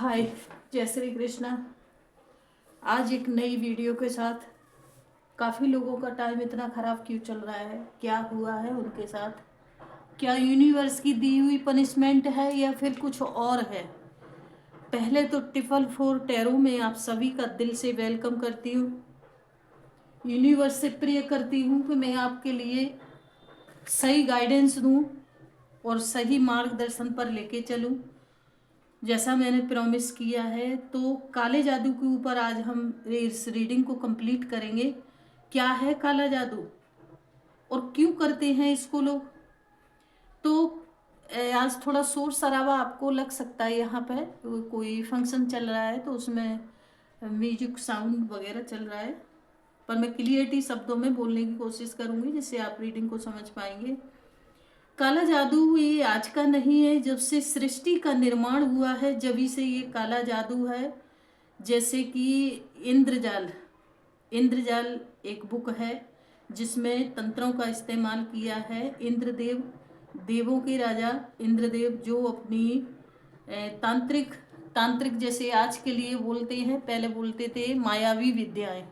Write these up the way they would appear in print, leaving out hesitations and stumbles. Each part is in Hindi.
हाय, जय श्री कृष्णा। आज एक नई वीडियो के साथ। काफ़ी लोगों का टाइम इतना ख़राब क्यों चल रहा है? क्या हुआ है उनके साथ? क्या यूनिवर्स की दी हुई पनिशमेंट है या फिर कुछ और है? पहले तो टिफल फोर टैरो में आप सभी का दिल से वेलकम करती हूँ। यूनिवर्स से प्रे करती हूँ कि मैं आपके लिए सही गाइडेंस दूँ और सही मार्गदर्शन पर लेके चलूँ। जैसा मैंने प्रॉमिस किया है, तो काले जादू के ऊपर आज हम इस रीडिंग को कंप्लीट करेंगे। क्या है काला जादू और क्यों करते हैं इसको लोग? तो आज थोड़ा शोर शराबा आपको लग सकता है। यहाँ पे कोई फंक्शन चल रहा है तो उसमें म्यूजिक साउंड वगैरह चल रहा है, पर मैं क्लियरिटी शब्दों में बोलने की कोशिश करूंगी जिससे आप रीडिंग को समझ पाएंगे। काला जादू ये आज का नहीं है, जब से सृष्टि का निर्माण हुआ है जभी से ये काला जादू है। जैसे कि इंद्रजाल इंद्रजाल एक बुक है जिसमें तंत्रों का इस्तेमाल किया है। इंद्रदेव, देवों के राजा इंद्रदेव, जो अपनी तांत्रिक तांत्रिक जैसे आज के लिए बोलते हैं, पहले बोलते थे मायावी विद्याएं।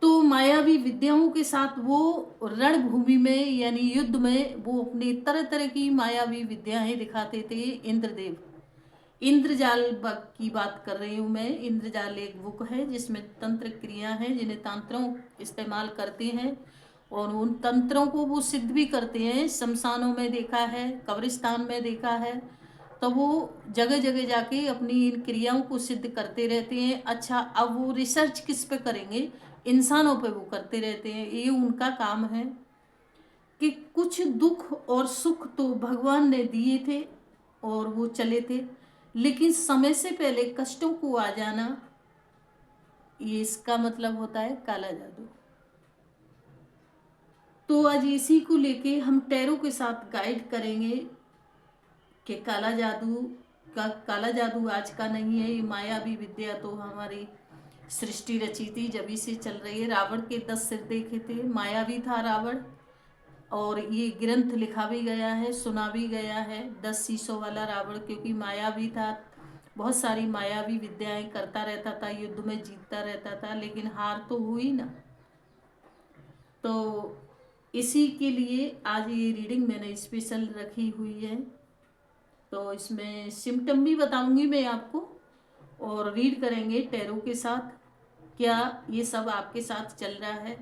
तो मायावी विद्याओं के साथ वो रणभूमि में यानी युद्ध में वो अपनी तरह तरह की मायावी विद्याएं दिखाते थे इंद्रदेव। इंद्रजाल की बात कर रही हूँ मैं। इंद्रजाल एक बुक है जिसमें तंत्र क्रिया हैं जिन्हें तंत्रों इस्तेमाल करते हैं और उन तंत्रों को वो सिद्ध भी करते हैं। शमशानों में देखा है, कब्रिस्तान में देखा है, तो वो जगह जगह जाके अपनी इन क्रियाओं को सिद्ध करते रहते हैं। अच्छा, अब वो रिसर्च किस पे करेंगे? इंसानों पे वो करते रहते हैं। ये उनका काम है कि कुछ दुख और सुख तो भगवान ने दिए थे और वो चले थे, लेकिन समय से पहले कष्टों को आ जाना, ये इसका मतलब होता है काला जादू। तो आज इसी को लेके हम टैरो के साथ गाइड करेंगे कि काला जादू आज का नहीं है। ये मायावी विद्या तो हमारी सृष्टि रची थी जभी से चल रही है। रावण के 10 सिर देखे थे, मायावी था रावण। और ये ग्रंथ लिखा भी गया है, सुना भी गया है, 10 शीशों वाला रावण, क्योंकि मायावी था। बहुत सारी मायावी विद्याएं करता रहता था, युद्ध में जीतता रहता था, लेकिन हार तो हुई ना। तो इसी के लिए आज ये रीडिंग मैंने स्पेशल रखी हुई है। तो इसमें सिम्टम भी बताऊंगी मैं आपको और रीड करेंगे टैरो के साथ। क्या ये सब आपके साथ चल रहा है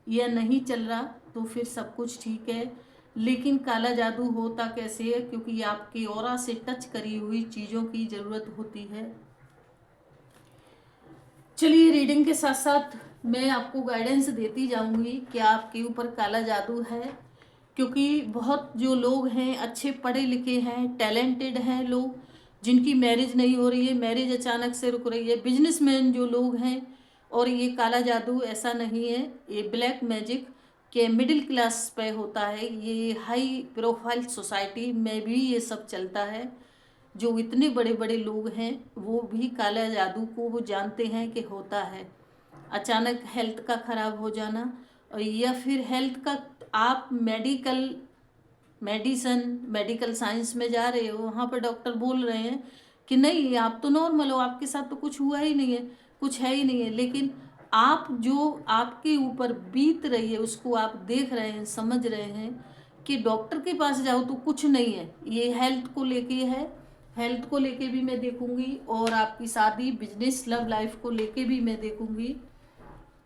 या नहीं चल रहा? तो फिर सब कुछ ठीक है। लेकिन काला जादू होता कैसे है? क्योंकि आपकी ऑरा से टच करी हुई चीज़ों की ज़रूरत होती है। चलिए, रीडिंग के साथ साथ मैं आपको गाइडेंस देती जाऊंगी कि आपके ऊपर काला जादू है। क्योंकि बहुत जो लोग हैं अच्छे पढ़े लिखे हैं, टैलेंटेड हैं लोग, जिनकी मैरिज नहीं हो रही है, मैरिज अचानक से रुक रही है, बिजनेसमैन जो लोग हैं। और ये काला जादू ऐसा नहीं है, ये ब्लैक मैजिक के मिडिल क्लास पे होता है। ये हाई प्रोफाइल सोसाइटी में भी ये सब चलता है। जो इतने बड़े बड़े लोग हैं वो भी काला जादू को वो जानते हैं कि होता है। अचानक हेल्थ का खराब हो जाना, और या फिर हेल्थ का, आप मेडिकल साइंस में जा रहे हो, वहाँ पर डॉक्टर बोल रहे हैं कि नहीं आप तो नॉर्मल हो, आपके साथ तो कुछ हुआ ही नहीं है, कुछ है ही नहीं है। लेकिन आप जो आपके ऊपर बीत रही है उसको आप देख रहे हैं, समझ रहे हैं कि डॉक्टर के पास जाओ तो कुछ नहीं है। ये हेल्थ को लेके है, हेल्थ को लेके भी मैं देखूंगी और आपकी शादी, बिजनेस, लव लाइफ को लेके भी मैं देखूंगी।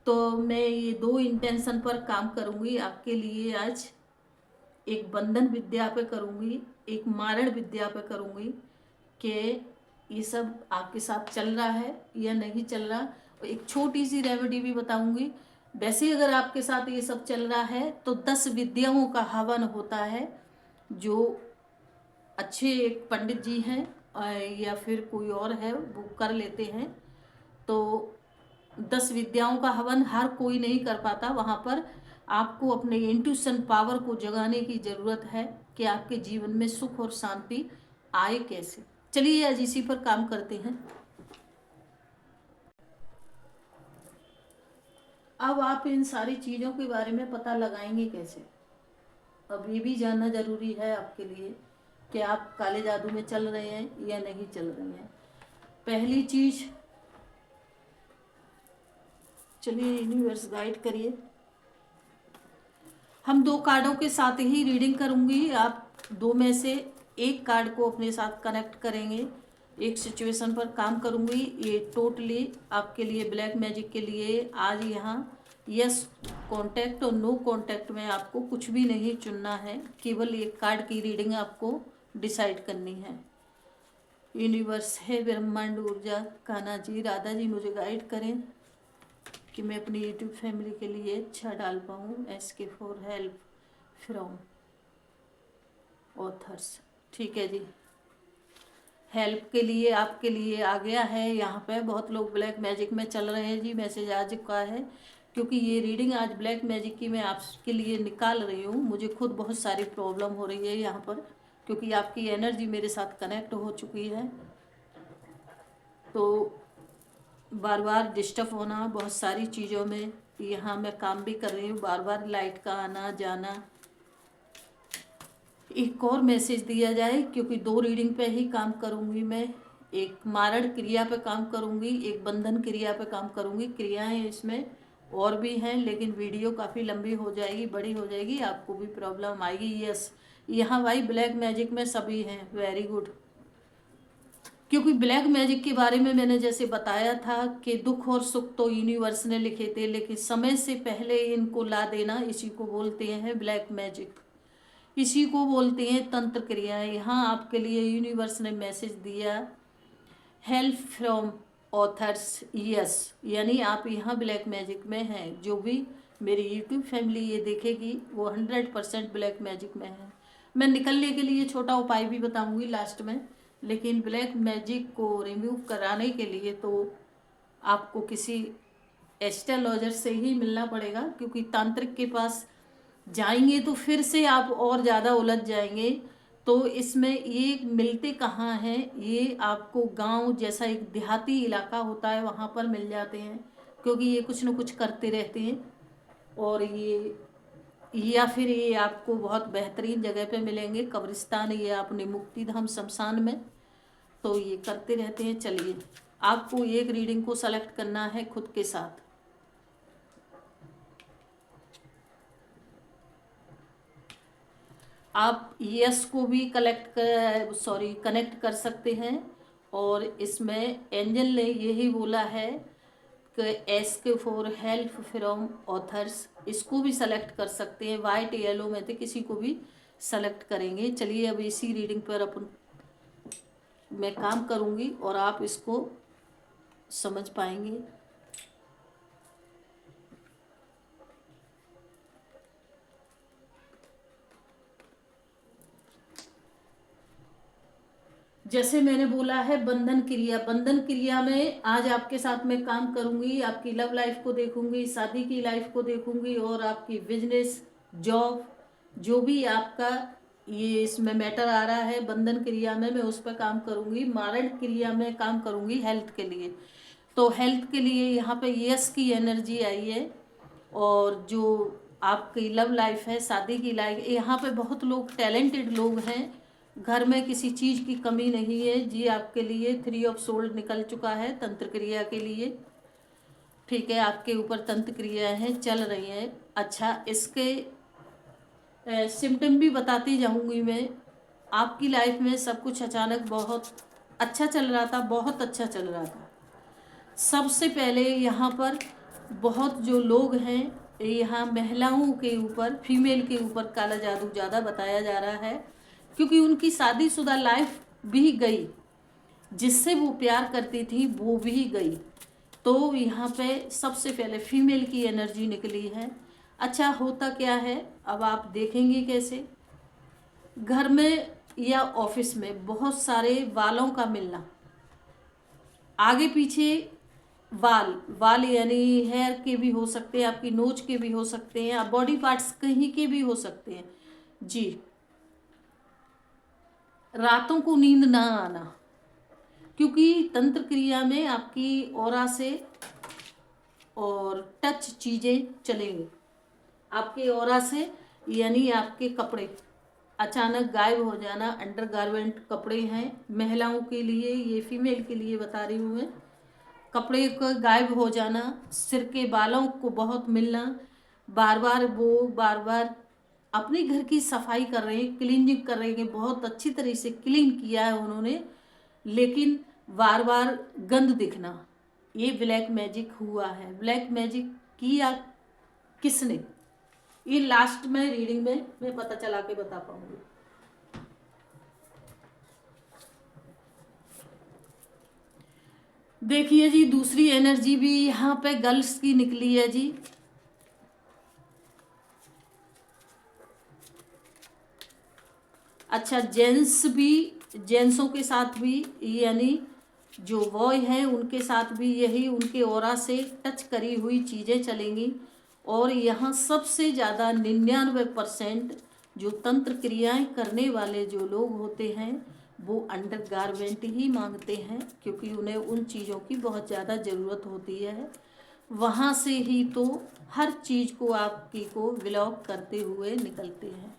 तो मैं ये दो इंटेंशन पर काम करूंगी आपके लिए आज। एक बंधन विद्या पे करूंगी, एक मारण विद्या पे करूंगी कि ये सब आपके साथ चल रहा है या नहीं चल रहा। और एक छोटी सी रेमेडी भी बताऊंगी। वैसे अगर आपके साथ ये सब चल रहा है तो 10 विद्याओं का हवन होता है, जो अच्छे एक पंडित जी हैं या फिर कोई और है वो कर लेते हैं। तो 10 विद्याओं का हवन हर कोई नहीं कर पाता। वहाँ पर आपको अपने इंट्यूशन पावर को जगाने की ज़रूरत है कि आपके जीवन में सुख और शांति आए कैसे। चलिए आज इसी पर काम करते हैं। अब आप इन सारी चीज़ों के बारे में पता लगाएंगे कैसे? अब ये भी जानना ज़रूरी है आपके लिए कि आप काले जादू में चल रहे हैं या नहीं चल रहे हैं। पहली चीज, चलिए यूनिवर्स गाइड करिए। हम 2 कार्डों के साथ ही रीडिंग करूंगी। आप 2 में से एक कार्ड को अपने साथ कनेक्ट करेंगे। एक सिचुएशन पर काम करूंगी। ये टोटली आपके लिए, ब्लैक मैजिक के लिए आज यहाँ यस कॉन्टैक्ट और नो कॉन्टैक्ट में आपको कुछ भी नहीं चुनना है, केवल एक कार्ड की रीडिंग आपको डिसाइड करनी है। यूनिवर्स है, ब्रह्मांड, ऊर्जा, कान्हा जी, राधा जी मुझे गाइड करें कि मैं अपनी यूट्यूब फैमिली के लिए अच्छा डाल पाऊँ। Ask for help from authors. ठीक है जी, हेल्प के लिए आपके लिए आ गया है। यहाँ पे बहुत लोग ब्लैक मैजिक में चल रहे हैं जी, मैसेज आ चुका है। क्योंकि ये रीडिंग आज ब्लैक मैजिक की मैं आपके लिए निकाल रही हूँ, मुझे खुद बहुत सारी प्रॉब्लम हो रही है यहाँ पर, क्योंकि आपकी एनर्जी मेरे साथ कनेक्ट हो चुकी है। तो बार बार डिस्टर्ब होना बहुत सारी चीज़ों में, यहाँ मैं काम भी कर रही हूँ, बार बार लाइट का आना जाना। एक और मैसेज दिया जाए, क्योंकि 2 रीडिंग पे ही काम करूँगी मैं। एक मारण क्रिया पे काम करूँगी, एक बंधन क्रिया पे काम करूँगी। क्रियाएं इसमें और भी हैं, लेकिन वीडियो काफ़ी लंबी हो जाएगी, बड़ी हो जाएगी, आपको भी प्रॉब्लम आएगी। यस, यहाँ भाई ब्लैक मैजिक में सभी हैं, वेरी गुड। क्योंकि ब्लैक मैजिक के बारे में मैंने जैसे बताया था कि दुख और सुख तो यूनिवर्स ने लिखे थे, लेकिन समय से पहले इनको ला देना, इसी को बोलते हैं ब्लैक मैजिक, इसी को बोलते हैं तंत्र क्रियाएं। यहाँ आपके लिए यूनिवर्स ने मैसेज दिया, हेल्प फ्रॉम ऑथर्स। यस, यानी आप यहाँ ब्लैक मैजिक में हैं। जो भी मेरी यूट्यूब फैमिली ये देखेगी वो 100% ब्लैक मैजिक में है। मैं निकलने के लिए छोटा उपाय भी बताऊंगी लास्ट में, लेकिन ब्लैक मैजिक को रिमूव कराने के लिए तो आपको किसी एस्ट्रोलॉजर से ही मिलना पड़ेगा, क्योंकि तांत्रिक के पास जाएंगे तो फिर से आप और ज़्यादा उलझ जाएंगे। तो इसमें ये मिलते कहाँ हैं, ये आपको गांव जैसा एक देहाती इलाका होता है वहाँ पर मिल जाते हैं, क्योंकि ये कुछ न कुछ करते रहते हैं। और ये या फिर ये आपको बहुत बेहतरीन जगह पे मिलेंगे, कब्रिस्तान या अपने मुक्तिधाम शमशान में, तो ये करते रहते हैं। चलिए, आपको एक रीडिंग को सेलेक्ट करना है खुद के साथ। आप यस को भी कनेक्ट कर सकते हैं। और इसमें एंजल ने यही बोला है कि ask for help from authors, इसको भी सेलेक्ट कर सकते हैं। वाइट येलो में से किसी को भी सेलेक्ट करेंगे। चलिए, अब इसी रीडिंग पर अपन मैं काम करूंगी और आप इसको समझ पाएंगे। जैसे मैंने बोला है बंधन क्रिया, बंधन क्रिया में आज आपके साथ मैं काम करूंगी। आपकी लव लाइफ को देखूंगी, शादी की लाइफ को देखूंगी, और आपकी बिजनेस, जॉब, जो भी आपका ये इसमें मैटर आ रहा है बंधन क्रिया में, मैं उस पर काम करूंगी। मारण क्रिया में काम करूंगी हेल्थ के लिए। तो हेल्थ के लिए यहाँ पे यस की एनर्जी आई है। और जो आपकी लव लाइफ है, शादी की लाइफ, यहाँ पे बहुत लोग टैलेंटेड लोग हैं, घर में किसी चीज़ की कमी नहीं है जी। आपके लिए 3 ऑफ सोल्ड निकल चुका है तंत्र क्रिया के लिए। ठीक है, आपके ऊपर तंत्र क्रिया है चल रही हैं। अच्छा, इसके सिम्टम भी बताती जाऊंगी मैं। आपकी लाइफ में सब कुछ अचानक बहुत अच्छा चल रहा था, बहुत अच्छा चल रहा था। सबसे पहले यहाँ पर बहुत जो लोग हैं, यहाँ महिलाओं के ऊपर, फीमेल के ऊपर काला जादू ज़्यादा बताया जा रहा है, क्योंकि उनकी शादीशुदा लाइफ भी गई, जिससे वो प्यार करती थी वो भी गई। तो यहाँ पे सबसे पहले फीमेल की एनर्जी निकली है। अच्छा, होता क्या है अब आप देखेंगे कैसे। घर में या ऑफिस में बहुत सारे बालों का मिलना, आगे पीछे वाल यानी हेयर के भी हो सकते हैं, आपकी नोच के भी हो सकते हैं, आप बॉडी पार्ट्स कहीं के भी हो सकते हैं जी। रातों को नींद ना आना, क्योंकि तंत्र क्रिया में आपकी ऑरा से और टच चीज़ें चलेंगी आपके ऑरा से, यानी आपके कपड़े, अचानक गायब हो जाना, अंडरगारमेंट कपड़े हैं महिलाओं के लिए, ये फीमेल के लिए बता रही हूँ मैं। कपड़े का गायब हो जाना, सिर के बालों को बहुत मिलना, बार बार अपने घर की सफाई कर रहे हैं, क्लीनिंग कर रहे हैं, बहुत अच्छी तरह से क्लीन किया है उन्होंने, लेकिन बार बार गंद दिखना, ये ब्लैक मैजिक हुआ है। ब्लैक मैजिक किया किसने, ये लास्ट में रीडिंग में मैं पता चला के बता पाऊंगी। देखिए जी, दूसरी एनर्जी भी यहाँ पे गर्ल्स की निकली है जी। अच्छा, जेंट्स भी, जेंट्सों के साथ भी, यानी जो बॉय हैं उनके साथ भी यही उनके ऑरा से टच करी हुई चीज़ें चलेंगी। और यहाँ सबसे ज़्यादा 99% जो तंत्र क्रियाएं करने वाले जो लोग होते हैं वो अंडरगारमेंट ही मांगते हैं, क्योंकि उन्हें उन चीज़ों की बहुत ज़्यादा ज़रूरत होती है। वहाँ से ही तो हर चीज़ को आपकी को ब्लॉक करते हुए निकलते हैं,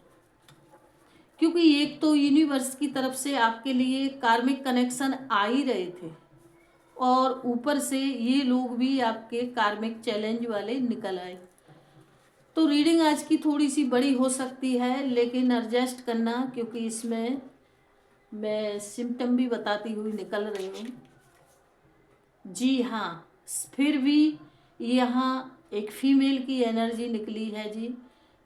क्योंकि एक तो यूनिवर्स की तरफ से आपके लिए कार्मिक कनेक्शन आ ही रहे थे, और ऊपर से ये लोग भी आपके कार्मिक चैलेंज वाले निकल आए। तो रीडिंग आज की थोड़ी सी बड़ी हो सकती है, लेकिन एडजस्ट करना, क्योंकि इसमें मैं सिम्टम भी बताती हुई निकल रही हूँ। जी हाँ, फिर भी यहाँ एक फीमेल की एनर्जी निकली है जी,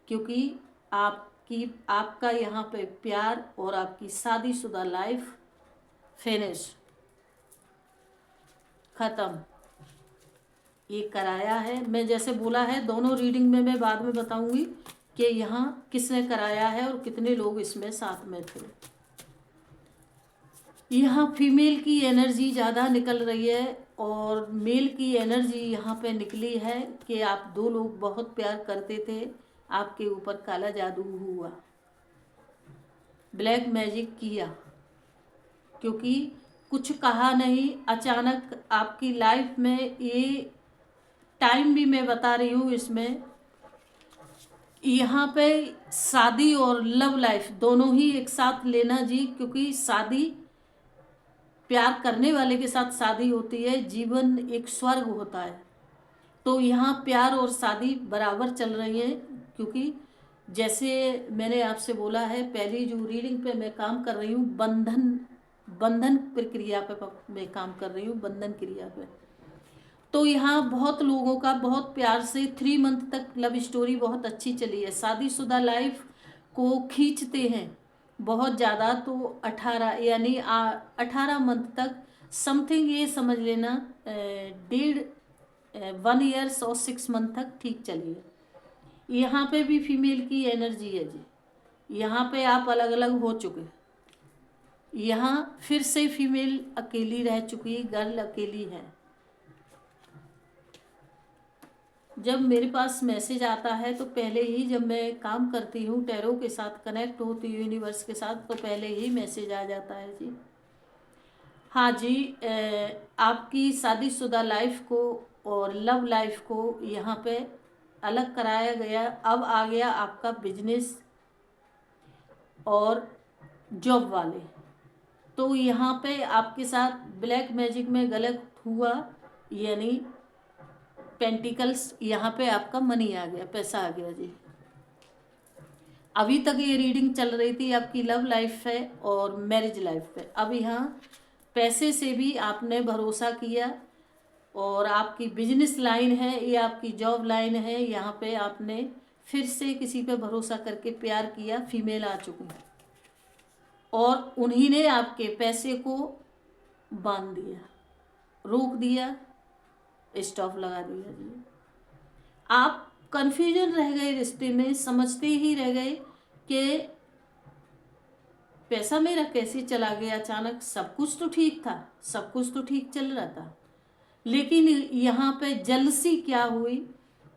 क्योंकि आपका यहाँ पे प्यार और आपकी शादीशुदा लाइफ फिनिश, खत्म, ये कराया है। मैं जैसे बोला है दोनों रीडिंग में मैं बाद में बताऊंगी कि यहाँ किसने कराया है और कितने लोग इसमें साथ में थे। यहाँ फीमेल की एनर्जी ज़्यादा निकल रही है और मेल की एनर्जी यहाँ पे निकली है कि आप दो लोग बहुत प्यार करते थे, आपके ऊपर काला जादू हुआ, ब्लैक मैजिक किया, क्योंकि कुछ कहा नहीं, अचानक आपकी लाइफ में ये टाइम भी मैं बता रही हूँ इसमें, यहाँ पे शादी और लव लाइफ दोनों ही एक साथ लेना जी, क्योंकि शादी, प्यार करने वाले के साथ शादी होती है, जीवन एक स्वर्ग होता है। तो यहाँ प्यार और शादी बराबर चल रही है, क्योंकि जैसे मैंने आपसे बोला है पहली जो रीडिंग पे मैं काम कर रही हूँ, बंधन प्रक्रिया पे मैं काम कर रही हूँ, बंधन क्रिया पे। तो यहाँ बहुत लोगों का बहुत प्यार से 3 मंथ तक लव स्टोरी बहुत अच्छी चली है, शादीशुदा लाइफ को खींचते हैं बहुत ज़्यादा। तो 18 यानी 18 मंथ तक समथिंग, ये समझ लेना 1 ईयर्स और 6 मंथ तक ठीक चली है। यहाँ पे भी फीमेल की एनर्जी है जी, यहाँ पे आप अलग अलग हो चुके, यहाँ फिर से फीमेल अकेली रह चुकी, गर्ल अकेली है। जब मेरे पास मैसेज आता है तो पहले ही, जब मैं काम करती हूँ टैरो के साथ, कनेक्ट होती हूँ यूनिवर्स के साथ, तो पहले ही मैसेज आ जाता है जी। हाँ जी, आपकी शादीशुदा लाइफ को और लव लाइफ को यहाँ पे अलग कराया गया। अब आ गया आपका बिजनेस और जॉब वाले। तो यहाँ पे आपके साथ ब्लैक मैजिक में गलत हुआ, यानी पेंटिकल्स, यहाँ पे आपका मनी आ गया, पैसा आ गया जी। अभी तक ये रीडिंग चल रही थी आपकी लव लाइफ है और मैरिज लाइफ पे, अब यहाँ पैसे से भी आपने भरोसा किया, और आपकी बिजनेस लाइन है या आपकी जॉब लाइन है, यहाँ पे आपने फिर से किसी पे भरोसा करके प्यार किया, फीमेल आ चुकी है, और उन्हीं ने आपके पैसे को बांध दिया, रोक दिया, स्टॉप लगा दिया जी। आप कंफ्यूजन रह गए रिश्ते में, समझते ही रह गए कि पैसा मेरा कैसे चला गया अचानक, सब कुछ तो ठीक था, सब कुछ तो ठीक चल रहा था, लेकिन यहाँ पे जलसी क्या हुई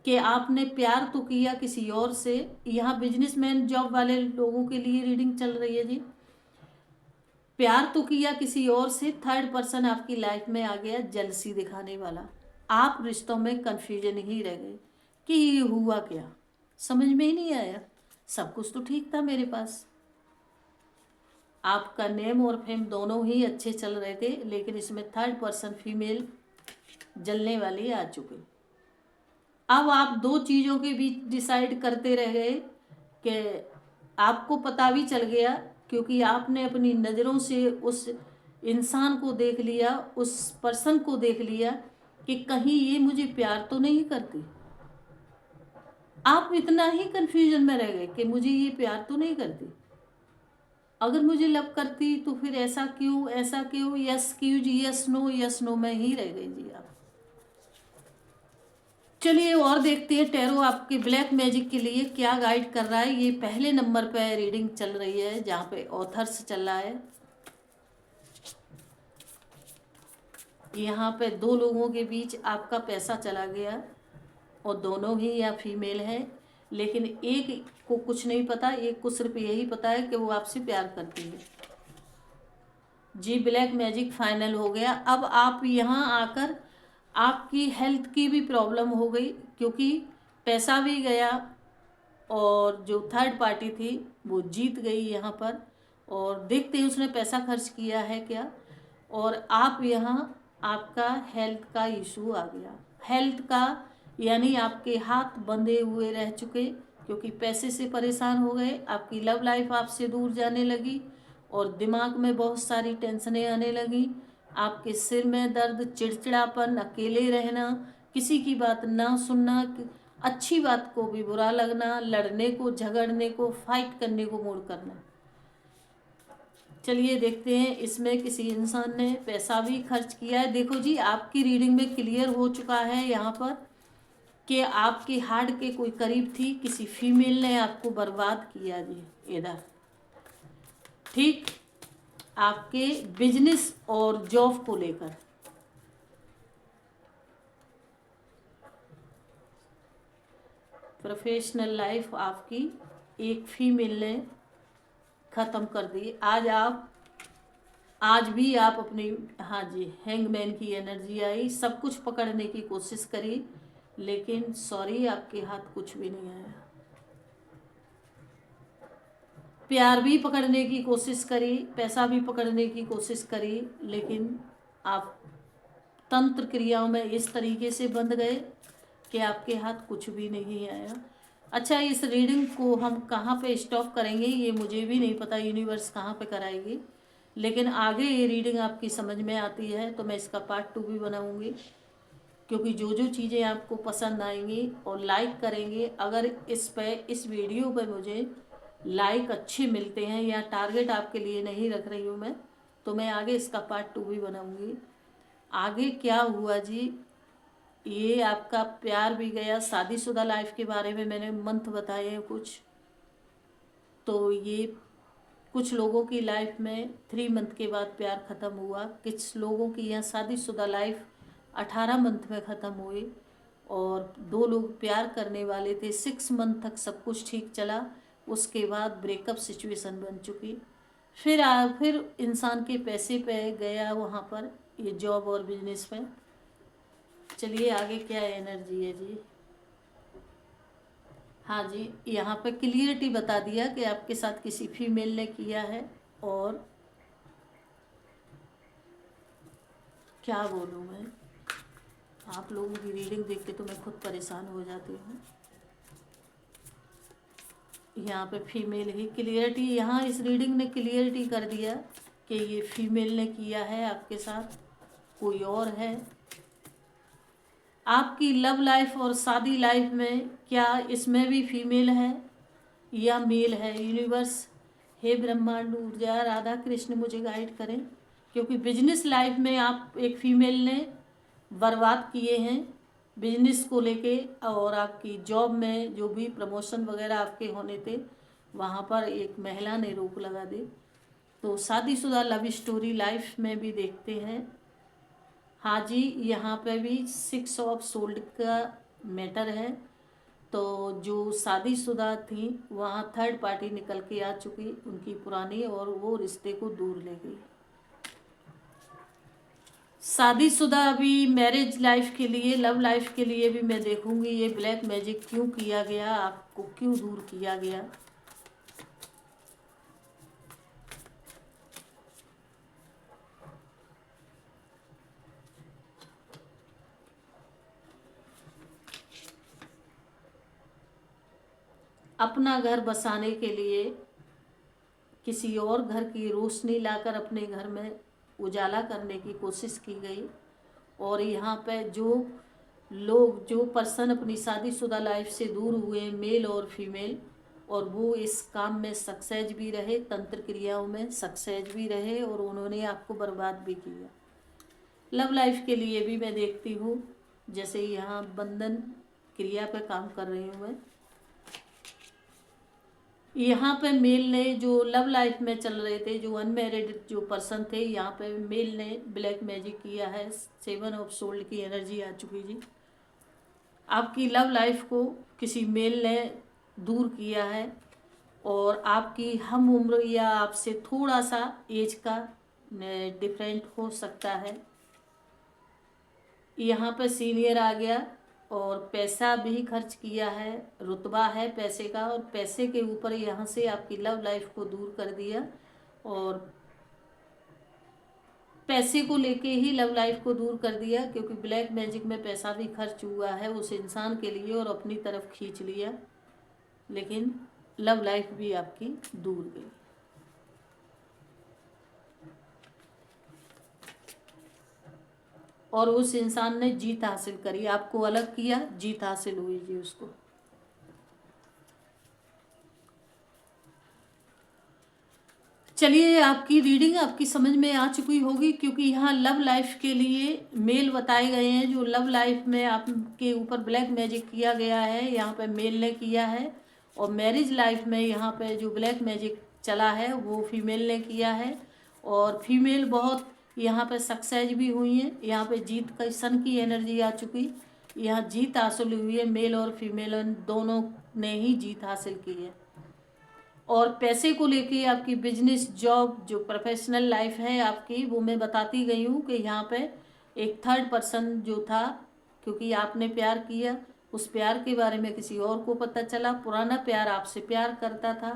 कि आपने प्यार तो किया किसी और से। यहाँ बिजनेसमैन जॉब वाले लोगों के लिए रीडिंग चल रही है जी, प्यार तो किया किसी और से, थर्ड पर्सन आपकी लाइफ में आ गया जलसी दिखाने वाला, आप रिश्तों में कंफ्यूजन ही रह गए कि ये हुआ क्या, समझ में ही नहीं आया, सब कुछ तो ठीक था मेरे पास, आपका नेम और फेम दोनों ही अच्छे चल रहे थे, लेकिन इसमें थर्ड पर्सन फीमेल जलने वाली आ चुकी। अब आप दो चीज़ों के बीच डिसाइड करते रह गए कि आपको पता भी चल गया, क्योंकि आपने अपनी नज़रों से उस इंसान को देख लिया, उस पर्सन को देख लिया कि कहीं ये मुझे प्यार तो नहीं करती। आप इतना ही कंफ्यूजन में रह गए कि मुझे ये प्यार तो नहीं करती, अगर मुझे लव करती तो फिर ऐसा क्यों, ऐसा क्यों, यस क्यों जी, यस नो में ही रह गई जी आप। चलिए और देखते हैं टैरो आपके ब्लैक मैजिक के लिए क्या गाइड कर रहा है। ये पहले नंबर पे रीडिंग चल रही है जहाँ पे ऑथर्स चल रहा है। यहाँ पे दो लोगों के बीच आपका पैसा चला गया और दोनों ही या फीमेल है, लेकिन एक को कुछ नहीं पता, एक को सिर्फ यही पता है कि वो आपसे प्यार करती है जी। ब्लैक मैजिक फाइनल हो गया। अब आप यहाँ आकर आपकी हेल्थ की भी प्रॉब्लम हो गई, क्योंकि पैसा भी गया और जो थर्ड पार्टी थी वो जीत गई यहाँ पर, और देखते हैं उसने पैसा खर्च किया है क्या। और आप यहाँ आपका हेल्थ का इशू आ गया, हेल्थ का, यानी आपके हाथ बंधे हुए रह चुके, क्योंकि पैसे से परेशान हो गए। आपकी लव लाइफ आपसे दूर जाने लगी और दिमाग में बहुत सारी टेंशनें आने लगी। आपके सिर में दर्द, चिड़चिड़ापन, अकेले रहना, किसी की बात ना सुनना, अच्छी बात को भी बुरा लगना, लड़ने को, झगड़ने को, फाइट करने को मूड करना। चलिए देखते हैं, इसमें किसी इंसान ने पैसा भी खर्च किया है। देखो जी, आपकी रीडिंग में क्लियर हो चुका है यहाँ पर कि आपके हार्ट के कोई करीब थी, किसी फीमेल ने आपको बर्बाद किया जी इधर। ठीक, आपके बिजनेस और जॉब को लेकर प्रोफेशनल लाइफ आपकी एक फीमेल ने ख़त्म कर दी। आज भी आप अपनी, हाँ जी, हैंगमैन की एनर्जी आई, सब कुछ पकड़ने की कोशिश करी, लेकिन सॉरी, आपके हाथ कुछ भी नहीं आया। प्यार भी पकड़ने की कोशिश करी, पैसा भी पकड़ने की कोशिश करी, लेकिन आप तंत्र क्रियाओं में इस तरीके से बंध गए कि आपके हाथ कुछ भी नहीं आया। अच्छा, इस रीडिंग को हम कहाँ पे स्टॉप करेंगे ये मुझे भी नहीं पता, यूनिवर्स कहाँ पे कराएगी, लेकिन आगे ये रीडिंग आपकी समझ में आती है तो मैं इसका पार्ट 2 भी बनाऊंगी, क्योंकि जो जो चीज़ें आपको पसंद आएंगी और लाइक करेंगे, अगर इस वीडियो पर मुझे लाइक अच्छे मिलते हैं या टारगेट आपके लिए नहीं रख रही हूँ मैं, तो मैं आगे इसका पार्ट 2 भी बनाऊंगी। आगे क्या हुआ जी, ये आपका प्यार भी गया, शादीशुदा लाइफ के बारे में मैंने मंथ बताए हैं कुछ, तो ये कुछ लोगों की लाइफ में 3 मंथ के बाद प्यार ख़त्म हुआ, कुछ लोगों की यहाँ शादीशुदा लाइफ 18 मंथ में ख़त्म हुई, और 2 लोग प्यार करने वाले थे, 6 मंथ तक सब कुछ ठीक चला, उसके बाद ब्रेकअप सिचुएशन बन चुकी। फिर इंसान के पैसे पे गया वहाँ पर, ये जॉब और बिजनेस में। चलिए आगे क्या एनर्जी है जी। हाँ जी, यहाँ पे क्लियरिटी बता दिया कि आपके साथ किसी फीमेल ने किया है, और क्या बोलूँ मैं, आप लोगों की रीडिंग देख के तो मैं खुद परेशान हो जाती हूँ। यहाँ पे फीमेल ही क्लियरिटी, यहाँ इस रीडिंग ने क्लियरिटी कर दिया कि ये फीमेल ने किया है आपके साथ, कोई और है। आपकी लव लाइफ और शादी लाइफ में क्या इसमें भी फीमेल है या मेल है? यूनिवर्स, हे ब्रह्मांड ऊर्जा, राधा कृष्ण मुझे गाइड करें, क्योंकि बिजनेस लाइफ में आप एक फीमेल ने बर्बाद किए हैं बिजनेस को लेके, और आपकी जॉब में जो भी प्रमोशन वगैरह आपके होने थे वहाँ पर एक महिला ने रोक लगा दी। तो शादीशुदा लव स्टोरी लाइफ में भी देखते हैं। हाँ जी, यहाँ पे भी 6 ऑफ सोल्ड का मैटर है, तो जो शादीशुदा थी वहाँ थर्ड पार्टी निकल के आ चुकी उनकी पुरानी, और वो रिश्ते को दूर ले गई। शादीशुदा अभी मैरिज लाइफ के लिए, लव लाइफ के लिए भी मैं देखूंगी ये ब्लैक मैजिक क्यों किया गया, आपको क्यों दूर किया गया। अपना घर बसाने के लिए किसी और घर की रोशनी लाकर अपने घर में उजाला करने की कोशिश की गई। और यहाँ पे जो पर्सन अपनी शादीशुदा लाइफ से दूर हुए, मेल और फीमेल, और वो इस काम में सक्सेस भी रहे, तंत्र क्रियाओं में सक्सेस भी रहे, और उन्होंने आपको बर्बाद भी किया। लव लाइफ के लिए भी मैं देखती हूँ, जैसे यहाँ बंधन क्रिया पे काम कर रही हूँ मैं। यहाँ पे मेल ने जो लव लाइफ में चल रहे थे, जो अनमैरिड जो पर्सन थे, यहाँ पे मेल ने ब्लैक मैजिक किया है। 7 ऑफ सोल्ड की एनर्जी आ चुकी जी। आपकी लव लाइफ को किसी मेल ने दूर किया है, और आपकी हम उम्र या आपसे थोड़ा सा एज का डिफरेंट हो सकता है। यहाँ पे सीनियर आ गया, और पैसा भी खर्च किया है, रुतबा है पैसे का, और पैसे के ऊपर यहाँ से आपकी लव लाइफ को दूर कर दिया, और पैसे को लेके ही लव लाइफ को दूर कर दिया, क्योंकि ब्लैक मैजिक में पैसा भी खर्च हुआ है उस इंसान के लिए और अपनी तरफ खींच लिया, लेकिन लव लाइफ भी आपकी दूर गई। और उस इंसान ने जीत हासिल करी, आपको अलग किया, जीत हासिल हुई जी उसको। चलिए, आपकी रीडिंग आपकी समझ में आ चुकी होगी, क्योंकि यहाँ लव लाइफ के लिए मेल बताए गए हैं। जो लव लाइफ में आपके ऊपर ब्लैक मैजिक किया गया है, यहाँ पे मेल ने किया है, और मैरिज लाइफ में यहाँ पे जो ब्लैक मैजिक चला है वो फीमेल ने किया है, और फीमेल बहुत यहाँ पे सक्सेस भी हुई है। यहाँ पे जीत का सन की एनर्जी आ चुकी, यहाँ जीत हासिल हुई है। मेल और फीमेल दोनों ने ही जीत हासिल की है। और पैसे को लेके आपकी बिजनेस, जॉब, जो प्रोफेशनल लाइफ है आपकी, वो मैं बताती गई हूँ कि यहाँ पे एक थर्ड पर्सन जो था, क्योंकि आपने प्यार किया, उस प्यार के बारे में किसी और को पता चला, पुराना प्यार आपसे प्यार करता था,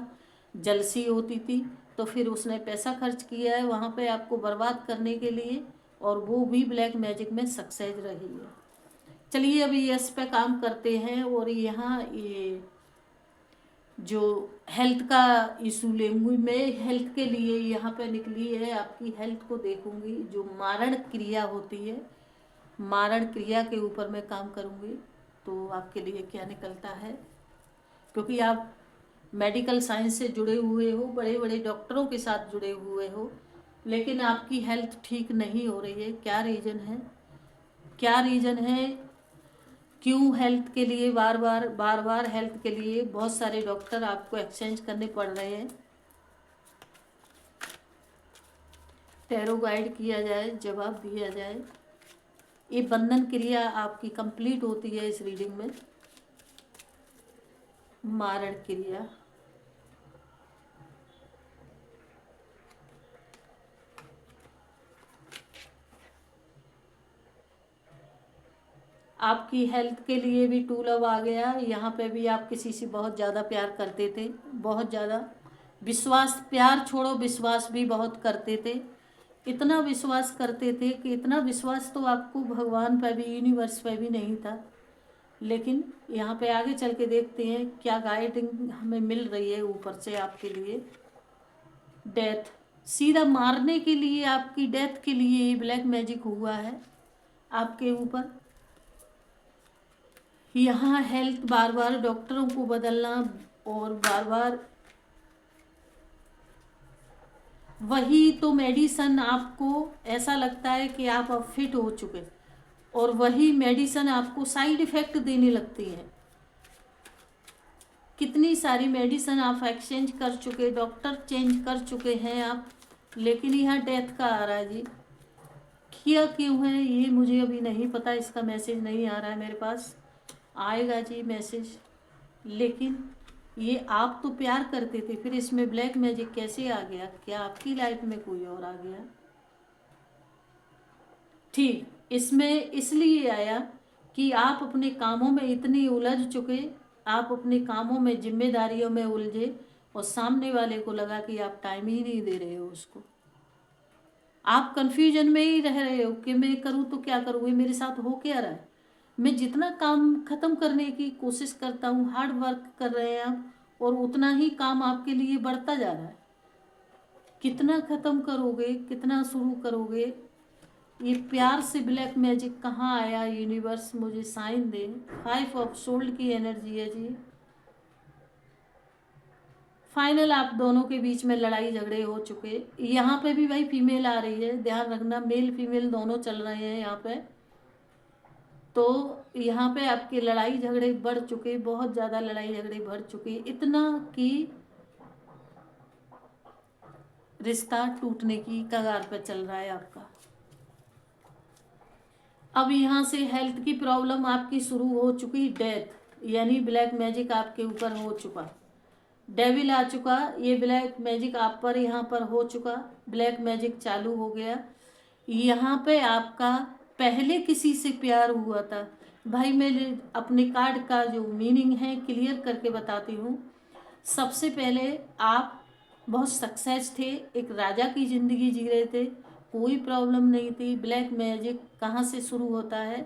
जलसी होती थी, तो फिर उसने पैसा खर्च किया है वहाँ पे आपको बर्बाद करने के लिए, और वो भी ब्लैक मैजिक में सक्सेस रही है। चलिए, अभी इस पे काम करते हैं। और यहाँ ये जो हेल्थ का इशू लेंगी मैं, हेल्थ के लिए यहाँ पे निकली है, आपकी हेल्थ को देखूंगी। जो मारण क्रिया होती है, मारण क्रिया के ऊपर मैं काम करूंगी, तो आपके लिए क्या निकलता है, क्योंकि आप मेडिकल साइंस से जुड़े हुए हो, बड़े बड़े डॉक्टरों के साथ जुड़े हुए हो, लेकिन आपकी हेल्थ ठीक नहीं हो रही है। क्या रीज़न है, क्या रीज़न है, क्यों हेल्थ के लिए बार बार हेल्थ के लिए बहुत सारे डॉक्टर आपको एक्सचेंज करने पड़ रहे हैं। टैरो गाइड किया जाए, जवाब दिया जाए। ये बंधन क्रिया आपकी कंप्लीट होती है इस रीडिंग में। मारण क्रिया, आपकी हेल्थ के लिए भी टू लव आ गया। यहाँ पे भी आप किसी से बहुत ज़्यादा प्यार करते थे, बहुत ज़्यादा विश्वास, प्यार छोड़ो विश्वास भी बहुत करते थे। इतना विश्वास करते थे कि इतना विश्वास तो आपको भगवान पे भी, यूनिवर्स पे भी नहीं था। लेकिन यहाँ पे आगे चल के देखते हैं क्या गाइडिंग हमें मिल रही है ऊपर से आपके लिए। डेथ, सीधा मारने के लिए, आपकी डेथ के लिए ये ब्लैक मैजिक हुआ है आपके ऊपर। यहाँ हेल्थ, बार बार डॉक्टरों को बदलना, और बार बार वही तो मेडिसन, आपको ऐसा लगता है कि आप अब फिट हो चुके, और वही मेडिसन आपको साइड इफ़ेक्ट देने लगती है। कितनी सारी मेडिसन आप एक्सचेंज कर चुके, डॉक्टर चेंज कर चुके हैं आप, लेकिन यहाँ डेथ का आ रहा है जी। किया क्यों है ये मुझे अभी नहीं पता, इसका मैसेज नहीं आ रहा है मेरे पास, आएगा जी मैसेज। लेकिन ये आप तो प्यार करते थे, फिर इसमें ब्लैक मैजिक कैसे आ गया? क्या आपकी लाइफ में कोई और आ गया? ठीक, इसमें इसलिए आया कि आप अपने कामों में इतने उलझ चुके, आप अपने कामों में, जिम्मेदारियों में उलझे, और सामने वाले को लगा कि आप टाइम ही नहीं दे रहे हो उसको। आप कंफ्यूजन में ही रह रहे हो कि मैं करूँ तो क्या करूँ, ये मेरे साथ हो क्या रहा है। मैं जितना काम खत्म करने की कोशिश करता हूँ, हार्ड वर्क कर रहे हैं आप, और उतना ही काम आपके लिए बढ़ता जा रहा है। कितना ख़त्म करोगे, कितना शुरू करोगे? ये प्यार से ब्लैक मैजिक कहाँ आया? यूनिवर्स मुझे साइन दे। 5 ऑफ सोल्ड की एनर्जी है जी। फाइनल आप दोनों के बीच में लड़ाई झगड़े हो चुके। यहाँ पे भी भाई फीमेल आ रही है, ध्यान रखना, मेल फीमेल दोनों चल रहे हैं यहाँ पे। तो यहाँ पे आपके लड़ाई झगड़े बढ़ चुके, बहुत ज़्यादा लड़ाई झगड़े बढ़ चुके, इतना कि रिश्ता टूटने की कगार पे चल रहा है आपका। अब यहाँ से हेल्थ की प्रॉब्लम आपकी शुरू हो चुकी, डेथ यानी ब्लैक मैजिक आपके ऊपर हो चुका, डेविल आ चुका, ये ब्लैक मैजिक आप पर यहाँ पर हो चुका, ब्लैक मैजिक चालू हो गया। यहाँ पे आपका पहले किसी से प्यार हुआ था भाई। मैं अपने कार्ड का जो मीनिंग है क्लियर करके बताती हूँ। सबसे पहले आप बहुत सक्सेस थे, एक राजा की ज़िंदगी जी रहे थे, कोई प्रॉब्लम नहीं थी। ब्लैक मैजिक कहाँ से शुरू होता है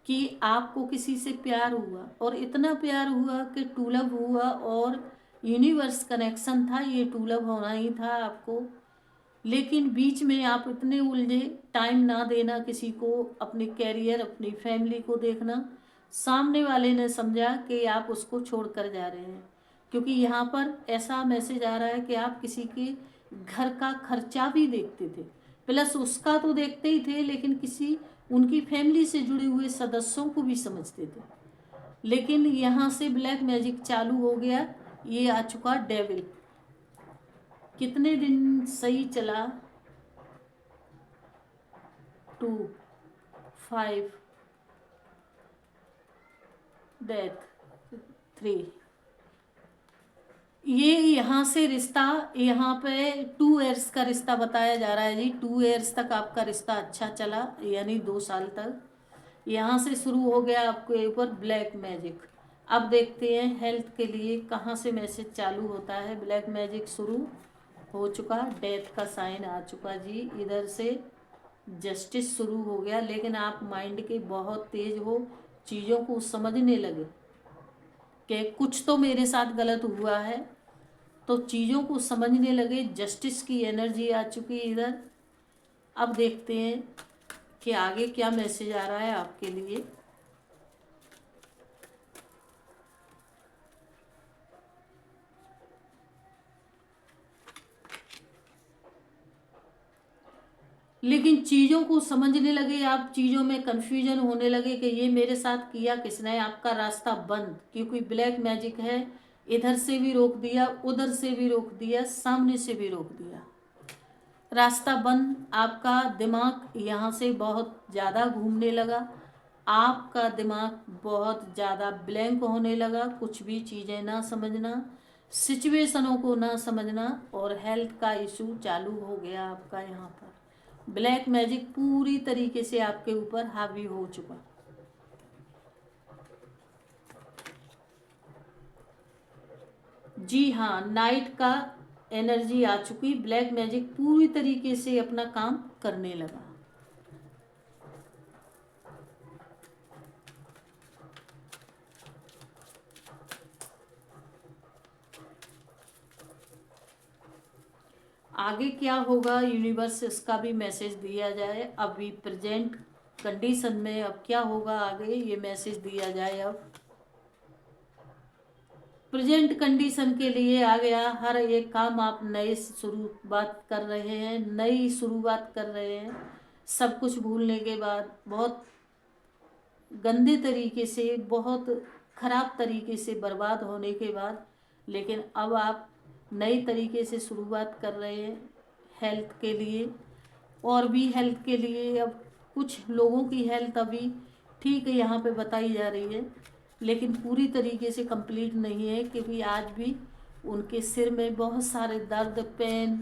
कि आपको किसी से प्यार हुआ, और इतना प्यार हुआ कि टू लव हुआ, और यूनिवर्स कनेक्शन था, ये टू लव होना ही था आपको। लेकिन बीच में आप इतने उलझे, टाइम ना देना किसी को, अपने कैरियर अपनी फैमिली को देखना। सामने वाले ने समझा कि आप उसको छोड़ कर जा रहे हैं, क्योंकि यहाँ पर ऐसा मैसेज आ रहा है कि आप किसी के घर का खर्चा भी देखते थे, प्लस उसका तो देखते ही थे, लेकिन किसी उनकी फैमिली से जुड़े हुए सदस्यों को भी समझते थे। लेकिन यहाँ से ब्लैक मैजिक चालू हो गया, ये आ चुका डेविल। कितने दिन सही चला? 2 5 डेथ 3। ये यहाँ से रिश्ता, यहाँ पे 2 ईयर्स का रिश्ता बताया जा रहा है जी। 2 ईयर्स तक आपका रिश्ता अच्छा चला, यानी 2 साल तक। यहाँ से शुरू हो गया आपके ऊपर ब्लैक मैजिक। अब देखते हैं हेल्थ के लिए कहाँ से मैसेज चालू होता है। ब्लैक मैजिक शुरू हो चुका, डेथ का साइन आ चुका जी। इधर से जस्टिस शुरू हो गया, लेकिन आप माइंड के बहुत तेज हो, चीज़ों को समझने लगे कि कुछ तो मेरे साथ गलत हुआ है, तो चीज़ों को समझने लगे। जस्टिस की एनर्जी आ चुकी है इधर। अब देखते हैं कि आगे क्या मैसेज आ रहा है आपके लिए। लेकिन चीज़ों को समझने लगे आप, चीज़ों में कन्फ्यूजन होने लगे कि ये मेरे साथ किया किसने। आपका रास्ता बंद, क्योंकि ब्लैक मैजिक है। इधर से भी रोक दिया, उधर से भी रोक दिया, सामने से भी रोक दिया, रास्ता बंद। आपका दिमाग यहाँ से बहुत ज़्यादा घूमने लगा, आपका दिमाग बहुत ज़्यादा ब्लैंक होने लगा, कुछ भी चीज़ें ना समझना, सिचुएशनों को ना समझना, और हेल्थ का इशू चालू हो गया आपका। यहाँ पर ब्लैक मैजिक पूरी तरीके से आपके ऊपर हावी हो चुका। जी हाँ, नाइट का एनर्जी आ चुकी, ब्लैक मैजिक पूरी तरीके से अपना काम करने लगा। आगे क्या होगा यूनिवर्स, इसका भी मैसेज दिया जाए। अभी प्रेजेंट कंडीशन में अब क्या होगा आगे, ये मैसेज दिया जाए। अब प्रेजेंट कंडीशन के लिए आ गया, हर एक काम आप नए शुरुआत कर रहे हैं, नई शुरुआत कर रहे हैं, सब कुछ भूलने के बाद, बहुत गंदे तरीके से, बहुत ख़राब तरीके से बर्बाद होने के बाद, लेकिन अब आप नई तरीके से शुरुआत कर रहे हैं हेल्थ के लिए। और भी हेल्थ के लिए अब कुछ लोगों की हेल्थ अभी ठीक है यहाँ पे बताई जा रही है, लेकिन पूरी तरीके से कंप्लीट नहीं है, क्योंकि आज भी उनके सिर में बहुत सारे दर्द, पेन,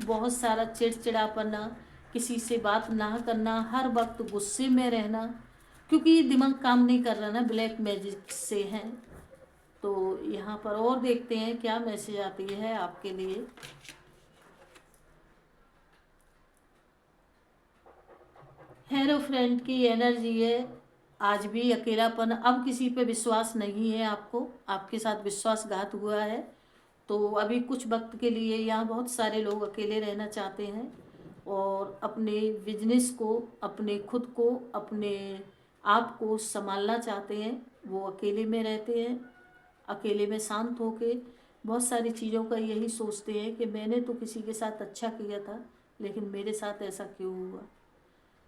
बहुत सारा चिड़चिड़ापना, किसी से बात ना करना, हर वक्त गुस्से में रहना, क्योंकि दिमाग काम नहीं कर रहा ना, ब्लैक मैजिक से हैं। तो यहाँ पर और देखते हैं क्या मैसेज आती है आपके लिए। हेरो फ्रेंड की एनर्जी है, आज भी अकेलापन, अब किसी पे विश्वास नहीं है आपको, आपके साथ विश्वासघात हुआ है, तो अभी कुछ वक्त के लिए यहाँ बहुत सारे लोग अकेले रहना चाहते हैं और अपने बिजनेस को, अपने खुद को, अपने आप को संभालना चाहते हैं। वो अकेले में रहते हैं, अकेले में शांत होके बहुत सारी चीज़ों का यही सोचते हैं कि मैंने तो किसी के साथ अच्छा किया था, लेकिन मेरे साथ ऐसा क्यों हुआ।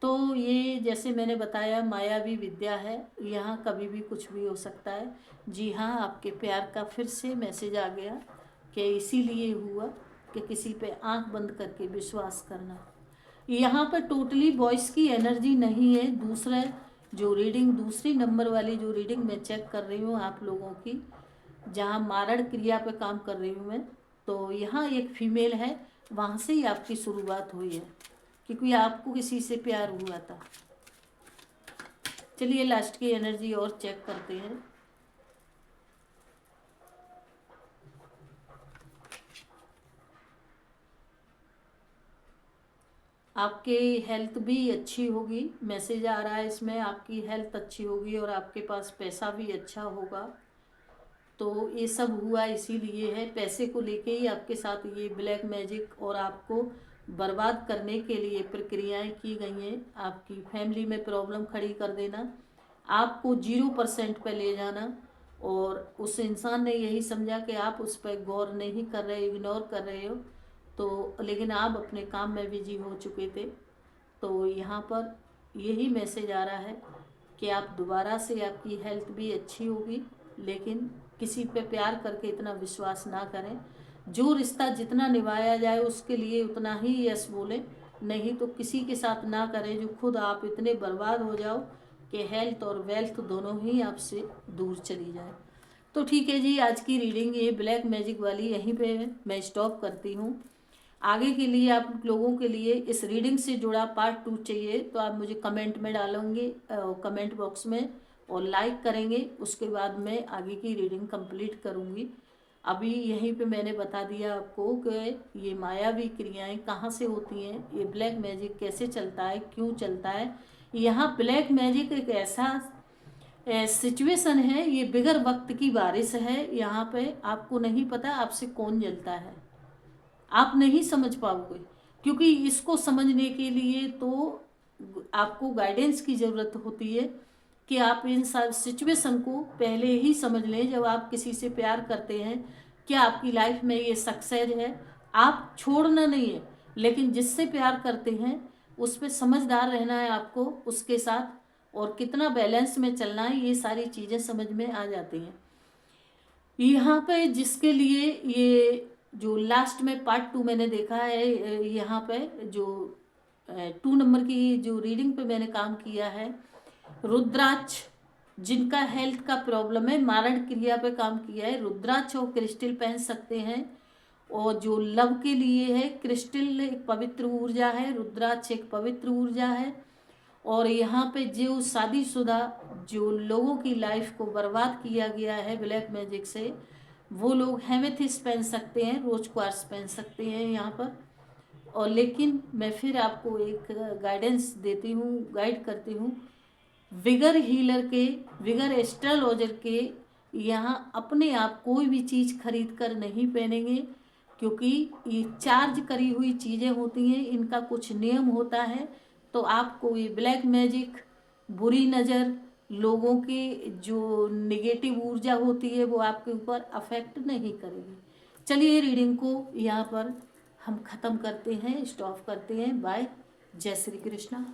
तो ये जैसे मैंने बताया मायावी विद्या है, यहाँ कभी भी कुछ भी हो सकता है। जी हाँ, आपके प्यार का फिर से मैसेज आ गया कि इसीलिए हुआ कि किसी पे आंख बंद करके विश्वास करना। यहाँ पर टोटली वॉइस की एनर्जी नहीं है। दूसरा जो रीडिंग, दूसरी नंबर वाली जो रीडिंग मैं चेक कर रही हूँ आप लोगों की, जहाँ मारण क्रिया पे काम कर रही हूँ मैं, तो यहाँ एक फीमेल है, वहाँ से ही आपकी शुरुआत हुई है क्योंकि आपको किसी से प्यार हुआ था। चलिए लास्ट की एनर्जी और चेक करते हैं। आपकी हेल्थ भी अच्छी होगी, मैसेज आ रहा है इसमें, आपकी हेल्थ अच्छी होगी और आपके पास पैसा भी अच्छा होगा। तो ये सब हुआ इसीलिए है, पैसे को लेके ही आपके साथ ये ब्लैक मैजिक और आपको बर्बाद करने के लिए प्रक्रियाएं की गई हैं। आपकी फैमिली में प्रॉब्लम खड़ी कर देना, आपको 0% पे ले जाना, और उस इंसान ने यही समझा कि आप उस पर गौर नहीं कर रहे, इग्नोर कर रहे हो, तो लेकिन आप अपने काम में बिजी हो चुके थे। तो यहाँ पर यही मैसेज आ रहा है कि आप दोबारा से, आपकी हेल्थ भी अच्छी होगी, लेकिन किसी पे प्यार करके इतना विश्वास ना करें। जो रिश्ता जितना निभाया जाए उसके लिए उतना ही यस बोलें, नहीं तो किसी के साथ ना करें जो खुद आप इतने बर्बाद हो जाओ कि हेल्थ और वेल्थ दोनों ही आपसे दूर चली जाए। तो ठीक है जी, आज की रीडिंग ये ब्लैक मैजिक वाली यहीं पे मैं स्टॉप करती हूँ। आगे के लिए आप लोगों के लिए इस रीडिंग से जुड़ा पार्ट 2 चाहिए तो आप मुझे कमेंट में डालेंगे, कमेंट बॉक्स में, और लाइक करेंगे। उसके बाद मैं आगे की रीडिंग कंप्लीट करूँगी। अभी यहीं पे मैंने बता दिया आपको कि ये मायावी क्रियाएं कहाँ से होती हैं, ये ब्लैक मैजिक कैसे चलता है, क्यों चलता है। यहाँ ब्लैक मैजिक एक ऐसा सिचुएशन है, ये बिगर वक्त की बारिश है। यहाँ पे आपको नहीं पता आपसे कौन जलता है, आप नहीं समझ पाओगे, क्योंकि इसको समझने के लिए तो आपको गाइडेंस की ज़रूरत होती है कि आप इन सब सिचुएशन को पहले ही समझ लें। जब आप किसी से प्यार करते हैं, क्या आपकी लाइफ में ये सक्सेस है, आप छोड़ना नहीं है, लेकिन जिससे प्यार करते हैं उस पर समझदार रहना है आपको, उसके साथ, और कितना बैलेंस में चलना है, ये सारी चीज़ें समझ में आ जाती हैं। यहाँ पे जिसके लिए ये जो लास्ट में पार्ट 2 मैंने देखा है, यहाँ पे जो 2 नंबर की जो रीडिंग पे मैंने काम किया है, रुद्राक्ष, जिनका हेल्थ का प्रॉब्लम है, मारण क्रिया पे काम किया है, रुद्राक्ष और क्रिस्टल पहन सकते हैं। और जो लव के लिए है, क्रिस्टल एक पवित्र ऊर्जा है, रुद्राक्ष एक पवित्र ऊर्जा है। और यहाँ पे जो शादीशुदा जो लोगों की लाइफ को बर्बाद किया गया है ब्लैक मैजिक से, वो लोग हेमेथिस पहन सकते हैं, रोज क्वार्ट्स पहन सकते हैं यहाँ पर। और लेकिन मैं फिर आपको एक गाइडेंस देती हूँ, गाइड करती हूँ, विगर हीलर के, विगर एस्ट्रोलॉजर के यहाँ अपने आप कोई भी चीज़ खरीद कर नहीं पहनेंगे, क्योंकि ये चार्ज करी हुई चीज़ें होती हैं, इनका कुछ नियम होता है। तो आपको ये ब्लैक मैजिक, बुरी नज़र, लोगों की जो नेगेटिव ऊर्जा होती है वो आपके ऊपर अफेक्ट नहीं करेगी। चलिए रीडिंग को यहाँ पर हम ख़त्म करते हैं, स्टॉप करते हैं। बाय, जय श्री कृष्णा।